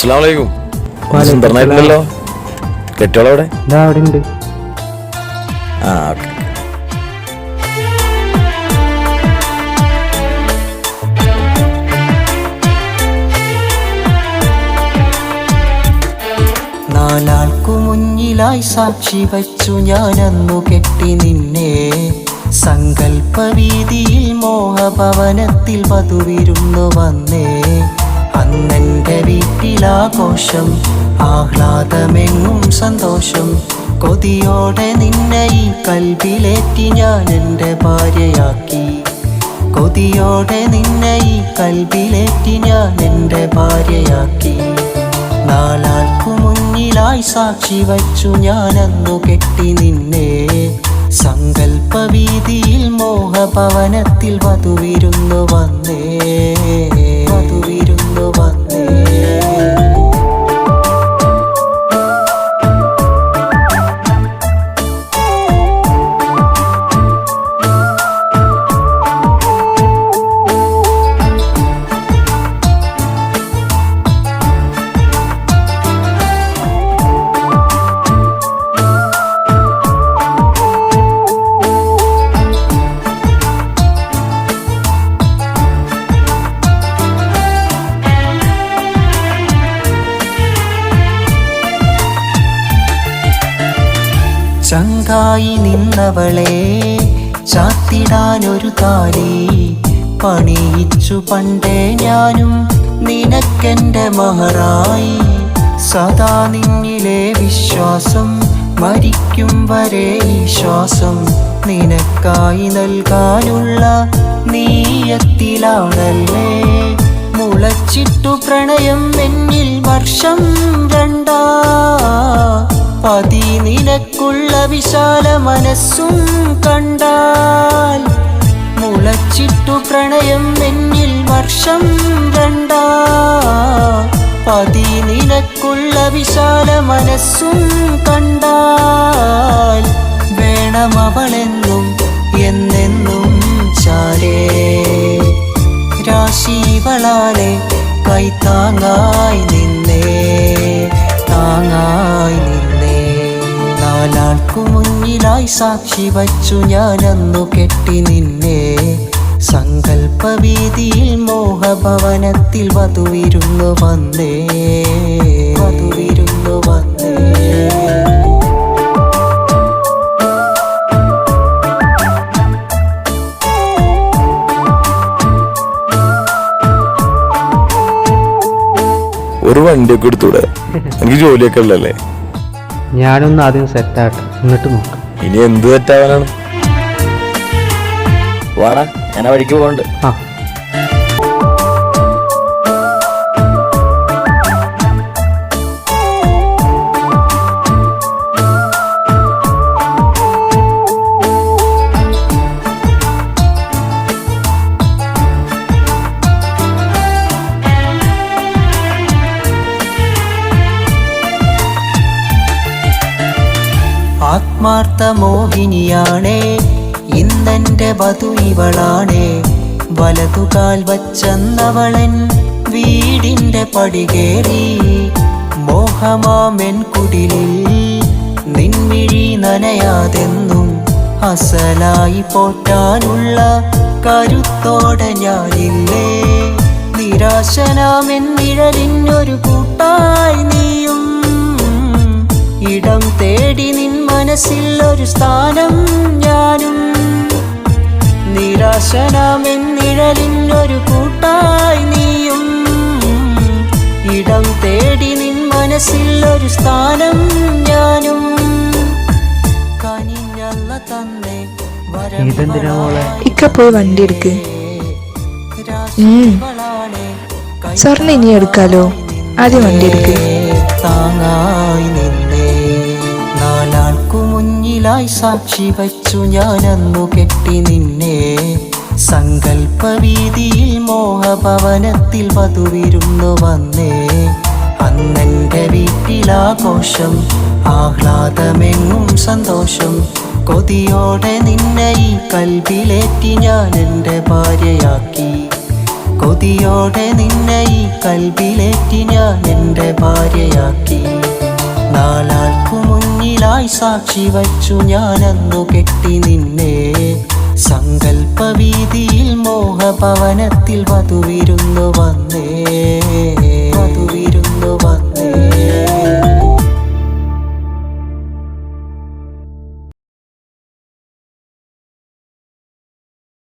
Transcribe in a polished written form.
അസ്സലാമലൈക്കും. സുന്ദരനായിട്ടല്ലോ. കെട്ടിയോളവിടെ? അവിടെ ഉണ്ട്. ആ ഓക്കെ. നാലാൾക്കു മുന്നിലായി സാക്ഷി വച്ചു ഞാനന്നു കെട്ടി നിന്നെ. സങ്കൽപ്പവീതിയിൽ മോഹഭവനത്തിൽ വധുവിരുന്നു വന്നേ. അന്നെൻ്റെ വീട്ടിലാഘോഷം, ആഹ്ലാദമെങ്ങും സന്തോഷം. കൊതിയോടെ നിന്നെ ഈ കൽബിലേറ്റി ഞാൻ എൻ്റെ ഭാര്യയാക്കി. കൊതിയോടെ നിന്നെ ഈ കൽബിലേറ്റി ഞാൻ എൻ്റെ ഭാര്യയാക്കി. നാലാൾക്കു മുന്നിലായി സാക്ഷി വച്ചു ഞാനന്നു കെട്ടി നിന്നെ. സങ്കൽപ്പവീതിയിൽ മോഹഭവനത്തിൽ വധുവിരുന്നു വന്നേ. വധുവിരുന്നു വന്നേ. ചങ്കായി നിന്നവളെ ചാത്തിടാനൊരു താലി പണിയിച്ചു പണ്ടേ ഞാനും നിനക്കെൻ്റെ മഹറായി. സദാ നിന്നിലെ വിശ്വാസം, മരിക്കും വരെ ഈ ശ്വാസം നിനക്കായി നൽകാനുള്ള നീയത്തിലാണല്ലേ. മുളച്ചിട്ടു പ്രണയം എന്നിൽ വർഷം രണ്ടാ. പതി നിനക്കുള്ള വിശാല മനസ്സും കണ്ടാൽ. മുളച്ചിട്ടു പ്രണയം എന്നിൽ വർഷം രണ്ടാ. പതി നിനക്കുള്ള വിശാല മനസ്സും കണ്ടാൽ. വേണമവളെന്നും എന്നെന്നും ചാരേ. രാശിവളാലെ കൈത്താങ്ങായി നിന്നേ. താങ്ങായി നിന്നേ. നാലാൾക്കു മുന്നിലായി സാക്ഷി വച്ചു ഞാനന്നു കെട്ടി നിന്നെ. സങ്കൽപ്പവീതിയിൽ മോഹഭവനത്തിൽ വധുവിരുന്നു വന്നേ. വധുവിരുന്നു വന്നേ. ഒരു വണ്ടിയൊക്കെ എടുത്തൂടെ? എനിക്ക് ജോലിയൊക്കെ ഉള്ളല്ലേ. ഞാനൊന്ന് ആദ്യം സെറ്റാട്ടെ, എന്നിട്ട് നോക്കാം. ഇനി എന്ത് തെറ്റാവാനാണ്? വാടാ, ഞാൻ ആ വഴിക്ക് പോകണ്ട്. ആ ആത്മാർത്ഥ മോഹിനിയാണേ ഇന്നെൻ്റെ വധു ഇവളാണേ. വലതുകാൽ വച്ചന്നവളൻ വീടിൻ്റെ പടികേറി. മോഹമാമെൻ കുടിലിൽ നിൻമിഴി നനയാതെന്നും അസലായി പോറ്റാനുള്ള കരുത്തോടെ ഞാനില്ലേ. നിരാശനാമെൻ നിഴലിനൊരു കൂട്ടായി നീയും. ഇടം തേടി നിൻ മനസ്സിൽ ഒരു സ്ഥാനം ഞാനും. നിരാശനാമെൻ നിഴലിനൊരു കൂട്ടായി നീയും. ഇടം തേടി നിൻ മനസ്സിൽ ഒരു സ്ഥാനം ഞാനും. കനിഞ്ഞല്ല തന്നെ ഇക്ക പോയി വണ്ടി എടുക്ക്. സ്വർണ്ണ ഇനി എടുക്കാലോ, ആദ്യം വണ്ടി എടുക്ക്. താങ്ങായി നിന്നേ. നാലാൾക്കു മുന്നിലായി സാക്ഷി വച്ചു ഞാനന്നു കെട്ടി നിന്നെ. സങ്കൽപ്പവീതിയിൽ മോഹഭവനത്തിൽ വധുവിരുന്നു വന്നേ. അന്നെൻ്റെ വീട്ടിലാഘോഷം, ആഹ്ലാദമെങ്ങും സന്തോഷം. കൊതിയോടെ നിന്നെ ഈ കൽബിലേറ്റി ഞാൻ എൻ്റെ ഭാര്യയാക്കി. കൊതിയോടെ നിന്നെ ഈ കൽബിലേറ്റി ഞാൻ എൻ്റെ ഭാര്യയാക്കി. നാലാൾക്കു മുന്നിലായി സാക്ഷി വച്ചു ഞാൻ അന്നു കെട്ടി നിന്നെ. സങ്കൽപ്പവീതിയിൽ മോഹഭവനത്തിൽ വധുവിരുന്നു വന്നേ.